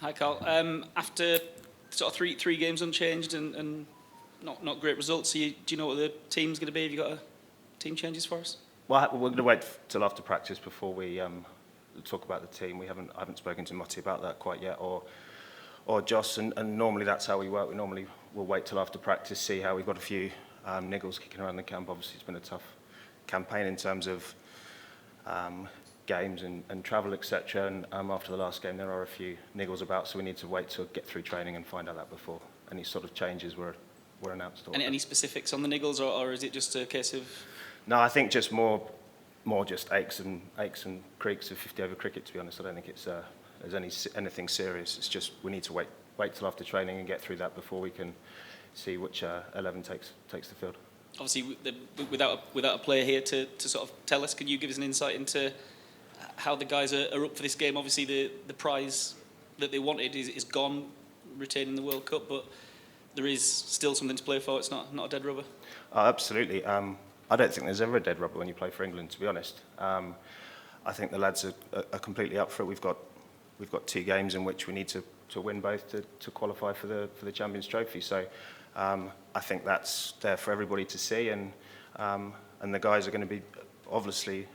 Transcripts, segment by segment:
Hi, Carl. After sort of three games unchanged and not great results, do you know what the team's going to be? Have you got team changes for us? Well, we're going to wait till after practice before we talk about the team. I haven't spoken to Motti about that quite yet, or Joss, and normally that's how we work. We'll wait till after practice, see how we've got a few niggles kicking around the camp. Obviously, it's been a tough campaign in terms of games and travel, etc. And after the last game, there are a few niggles about, so we need to wait to get through training and find out that before any sort of changes were announced. Any specifics on the niggles, or is it just a case of? No, I think just more just aches and creaks of 50 over cricket. To be honest, I don't think there's anything serious. It's just we need to wait till after training and get through that before we can see which 11 takes the field. Obviously, without a player here to sort of tell us, can you give us an insight into how the guys are up for this game? Obviously, the prize that they wanted is gone, retaining the World Cup, but there is still something to play for. It's not a dead rubber. Oh, absolutely. I don't think there's ever a dead rubber when you play for England, to be honest. I think the lads are completely up for it. We've got 2 games in which we need to win both to qualify for the Champions Trophy. So I think that's there for everybody to see, and the guys are going to be obviously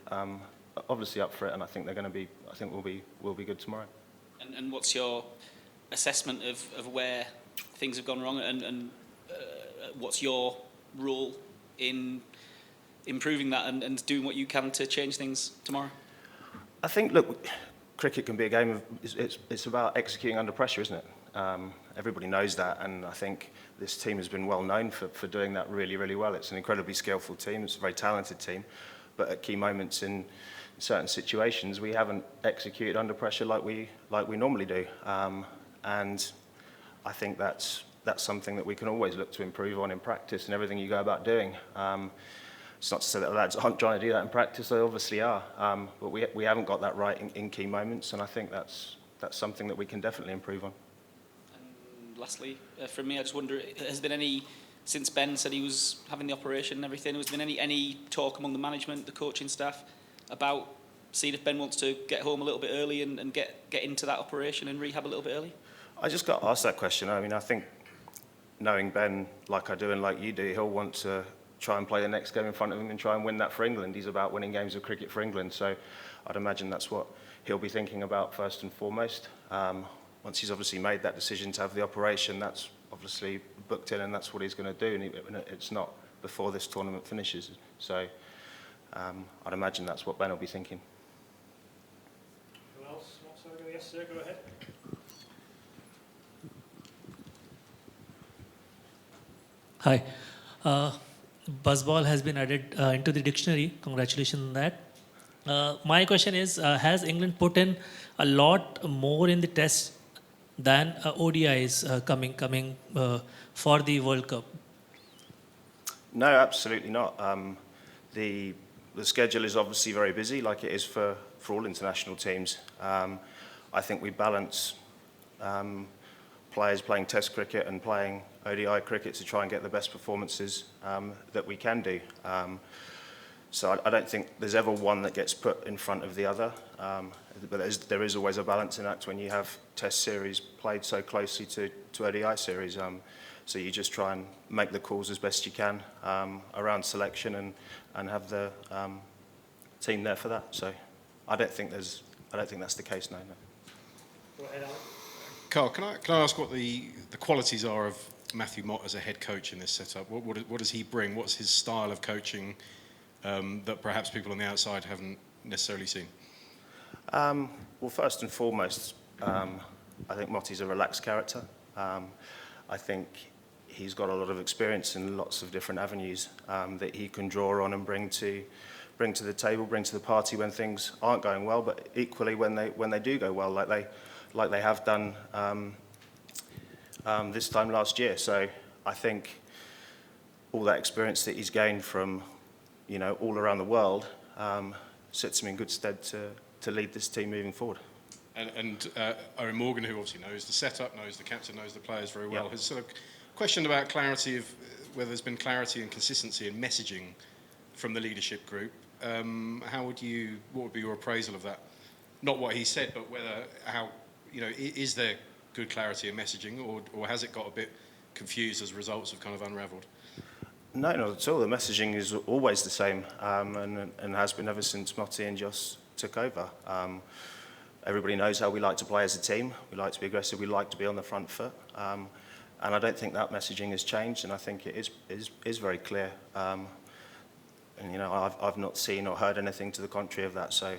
up for it, and I think we'll be good tomorrow. And what's your assessment of where things have gone wrong, and what's your role in improving that and doing what you can to change things tomorrow? I think, look, cricket can be a game of, it's about executing under pressure, isn't it? Everybody knows that, and I think this team has been well known for doing that really, really well. It's an incredibly skillful team, it's a very talented team, but at key moments in certain situations we haven't executed under pressure like we normally do, and I think that's something that we can always look to improve on in practice and everything you go about doing. It's not to say that the lads aren't trying to do that in practice, they obviously are, but we haven't got that right in key moments, and I think that's something that we can definitely improve on. And lastly, from me, I just wonder, has there been any, since Ben said he was having the operation and everything, has there been any talk among the management, the coaching staff, about seeing if Ben wants to get home a little bit early and get into that operation and rehab a little bit early? I just got asked that question. I mean, I think knowing Ben like I do and like you do, he'll want to try and play the next game in front of him and try and win that for England. He's about winning games of cricket for England, so I'd imagine that's what he'll be thinking about first and foremost. Once he's obviously made that decision to have the operation, that's obviously booked in and that's what he's going to do, and it's not before this tournament finishes. So I'd imagine that's what Ben will be thinking. Who else wants to go? Yes, sir, go ahead. Hi. Buzzball has been added into the dictionary. Congratulations on that. My question is, has England put in a lot more in the test than ODIs coming for the World Cup? No, absolutely not. The schedule is obviously very busy, like it is for all international teams. I think we balance players playing Test cricket and playing ODI cricket to try and get the best performances that we can do. So I don't think there's ever one that gets put in front of the other, but there is always a balancing act when you have Test series played so closely to ODI series. So you just try and make the calls as best you can around selection and have the team there for that. So I don't think that's the case, no. Go ahead, Alan. Carl, can I ask what the qualities are of Matthew Mott as a head coach in this setup? What does he bring? What's his style of coaching that perhaps people on the outside haven't necessarily seen? Well, first and foremost, I think Motti's a relaxed character. I think he's got a lot of experience in lots of different avenues that he can draw on and bring to the table, bring to the party when things aren't going well, but equally when they do go well, like they have done this time last year. So I think all that experience that he's gained from, all around the world sets him in good stead to lead this team moving forward. And Owen Morgan, who obviously knows the setup, knows the captain, knows the players very well, Yeah. has sort of questioned about clarity of whether there's been clarity and consistency in messaging from the leadership group. What would be your appraisal of that? Not what he said, but is there good clarity of messaging, or has it got a bit confused as results have kind of unravelled? No, not at all. The messaging is always the same, and has been ever since Motti and Joss took over. Everybody knows how we like to play as a team. We like to be aggressive. We like to be on the front foot. And I don't think that messaging has changed, and I think it is very clear. And you know, I've not seen or heard anything to the contrary of that. So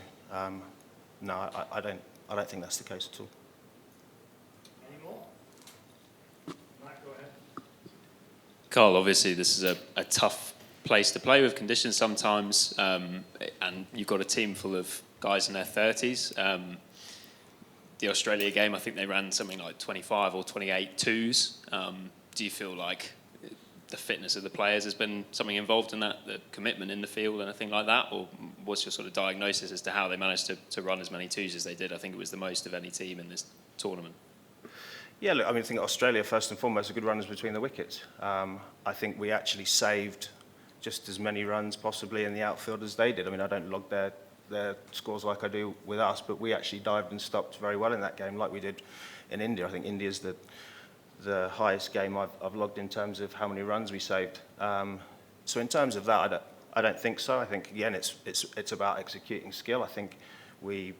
no, I don't think that's the case at all. Any more? Matt, go ahead. Carl, obviously this is a tough place to play with conditions sometimes, and you've got a team full of guys in their 30s. The Australia game, I think they ran something like 25 or 28 twos. Do you feel like the fitness of the players has been something involved in that, the commitment in the field, anything like that? Or what's your sort of diagnosis as to how they managed to run as many twos as they did? I think it was the most of any team in this tournament. Yeah, look, I mean, I think Australia, first and foremost, are good runners between the wickets. I think we actually saved just as many runs possibly in the outfield as they did. I mean, I don't log their scores like I do with us, but we actually dived and stopped very well in that game, like we did in India. I think India's the highest game I've logged in terms of how many runs we saved. So in terms of that, I don't think so. I think again, it's about executing skill. I think we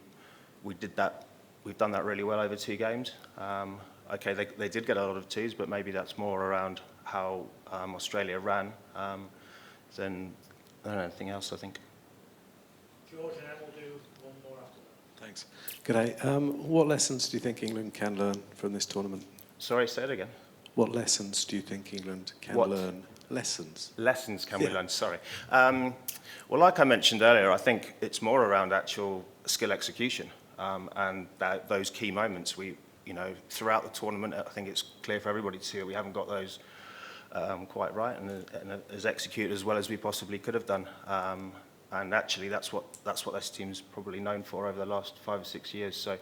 did that. We've done that really well over 2 games. Okay, they did get a lot of twos, but maybe that's more around how Australia ran than anything else, I think. George, and then we'll do one more after that. Thanks. G'day. What lessons do you think England can learn from this tournament? Sorry, say it again. What lessons do you think England can learn? Lessons. Lessons can we learn? Sorry. Well, like I mentioned earlier, I think it's more around actual skill execution and those key moments. You know, throughout the tournament, I think it's clear for everybody to see that we haven't got those quite right and as executed as well as we possibly could have done. And actually, that's what this team's probably known for over the last 5 or 6 years. So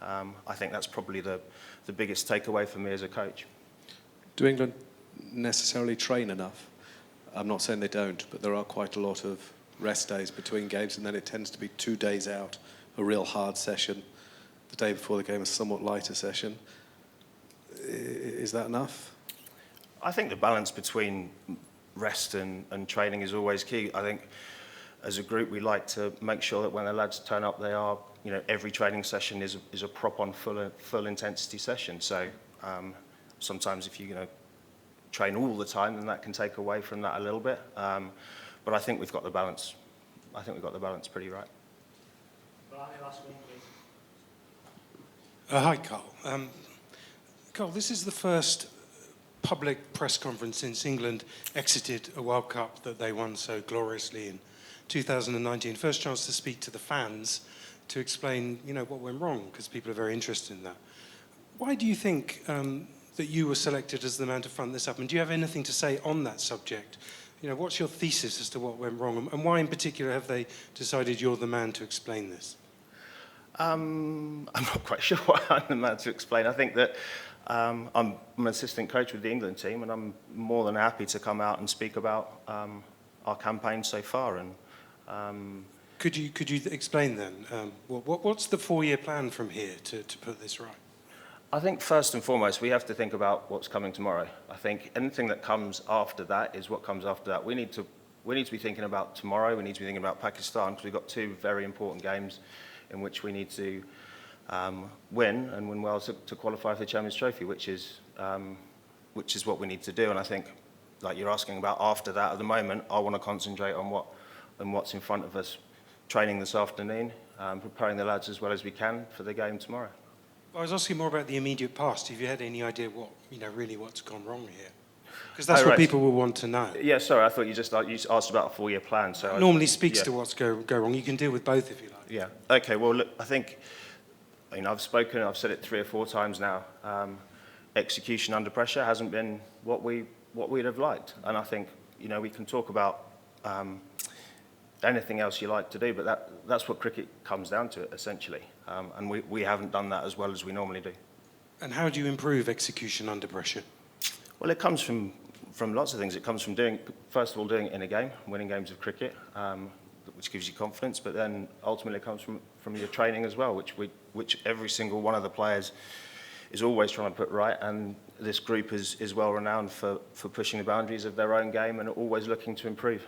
I think that's probably the biggest takeaway for me as a coach. Do England necessarily train enough? I'm not saying they don't, but there are quite a lot of rest days between games, and then it tends to be 2 days out, a real hard session. The day before the game, a somewhat lighter session. Is that enough? I think the balance between rest and training is always key. I think as a group, we like to make sure that when the lads turn up, they are, you know, every training session is a prop-on full intensity session. So sometimes if you train all the time, then that can take away from that a little bit. But I think we've got the balance. I think we've got the balance pretty right. Barney, last one, please. Hi, Carl. Carl, this is the first public press conference since England exited a World Cup that they won so gloriously in 2019. First chance to speak to the fans to explain, what went wrong, because people are very interested in that. Why do you think that you were selected as the man to front this up? And do you have anything to say on that subject? What's your thesis as to what went wrong? And why in particular have they decided you're the man to explain this? I'm not quite sure what I'm the man to explain. I think that I'm an assistant coach with the England team, and I'm more than happy to come out and speak about our campaign so far. And Could you explain then, what's the 4-year plan from here to put this right? I think first and foremost, we have to think about what's coming tomorrow. I think anything that comes after that is what comes after that. We need to be thinking about tomorrow. We need to be thinking about Pakistan, because we've got 2 very important games in which we need to win and win well to qualify for the Champions Trophy, which is what we need to do. And I think, like you're asking about after that, at the moment, I want to concentrate on what's in front of us, training this afternoon, preparing the lads as well as we can for the game tomorrow. I was asking more about the immediate past. Have you had any idea what's gone wrong here? Because that's what people will want to know. Yeah, sorry, I thought you asked about a 4-year plan. So normally speaks to what's go wrong. You can deal with both if you like. Yeah. Okay. Well, look, I think I've spoken. I've said it 3 or 4 times now. Execution under pressure hasn't been what we'd have liked, and I think we can talk about anything else you like to do, but that's what cricket comes down to, essentially. And we haven't done that as well as we normally do. And how do you improve execution under pressure? Well, it comes from lots of things. It comes from first of all, doing it in a game, winning games of cricket, which gives you confidence, but then ultimately it comes from your training as well, which every single one of the players is always trying to put right, and this group is well renowned for pushing the boundaries of their own game and always looking to improve.